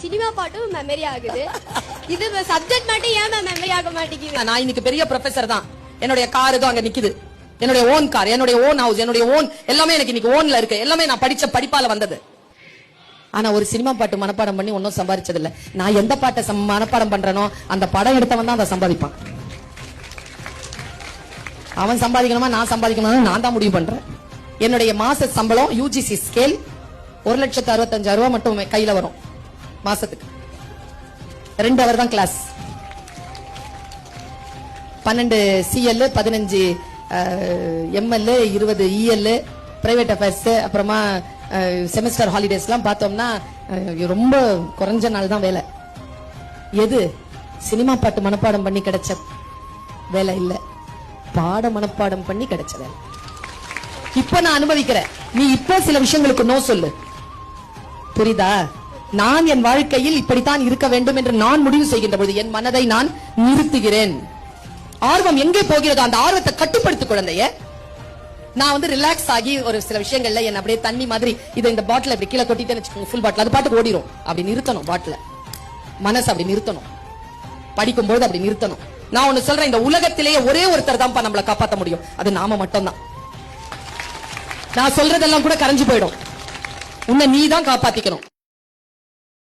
Cinema பாட்டும் memory ஆகுது. இது சப்ஜெக்ட் மட்டும் ஏன் மெமரி ஆக மாட்டேங்குது? நான் இன்னைக்கு பெரிய ப்ரொஃபசர் தான். என்னுடைய கார் இதோ அங்க நிக்குது. என்னுடைய ஓன் கார், என்னுடைய ஓன் ஹவுஸ், என்னுடைய ஓன் எல்லாமே எனக்கு இன்னைக்கு ஓன்ல இருக்கு. எல்லாமே நான் படிச்ச படிப்பால வந்தது. ஆனா ஒரு சினிமா பாட்டு மனப்பாடம் பண்ணி ஒன்னும் சம்பாதிச்சது இல்ல. நான் எந்த பாட்டை மனப்பாடம் பண்றேனோ அந்த படம் எடுத்தவன் தான் அதை சம்பாதிப்பான். அவன் சம்பாதிக்கணுமா நான் சம்பாதிக்கணுமா நான் தான் முடிவு பண்றேன். என்னுடைய மாச சம்பளம் யூஜிசி ஸ்கேல் 1,65,000 மட்டும் கையில வரும் மாசத்துக்கு. 2 ஹவர் தான் class. 12 CL, 15 ML, 20 EL, private affairs, அப்புறமா செமஸ்டர் ஹாலிடேஸ் எல்லாம் பார்த்தோம்னா ரொம்ப குறைஞ்ச நாள் தான் வேலை. எது சினிமா பாட்டு மனப்பாடம் பண்ணி கிடைச்ச வேலை இல்ல, பாட மனப்பாடம் பண்ணி கிடைச்ச வேலை. இப்ப நான் அனுபவிக்கிறேன். நீ இப்ப சில விஷயங்களுக்கு நோ சொல்லு, புரியுதா? நான் என் வாழ்க்கையில் இப்படித்தான் இருக்க வேண்டும் என்று நான் முடிவு செய்கின்ற பொழுது என் மனதை நான் நிறுத்துகிறேன். ஆர்வம் எங்கே போகிறதோ அந்த ஆர்வத்தை கட்டுப்படுத்து குழந்தைய. நான் ரிலாக்ஸ் ஆகி ஒரு சில விஷயங்கள்ல என்ன அப்படியே தண்ணி மாதிரி இதை இந்த பாட்டில் இப்படி கீழே கொட்டிட்டேன்னு வச்சுக்கோங்க, ஃபுல் பாட்டில் அது பாட்டுக்கு ஓடிரும். அப்படி நிறுத்தணும் பாட்டில, மனசு அப்படி நிறுத்தணும். படிக்கும்போது அப்படி நிறுத்தணும். நான் ஒண்ணு சொல்றேன், இந்த உலகத்திலேயே ஒரே ஒருத்தர் தான் நம்மளை காப்பாற்ற முடியும், அது நாம மட்டும்தான். நான் சொல்றதெல்லாம் கூட கரைஞ்சு போயிடும். உன்னை நீ தான் காப்பாத்திக்கணும்.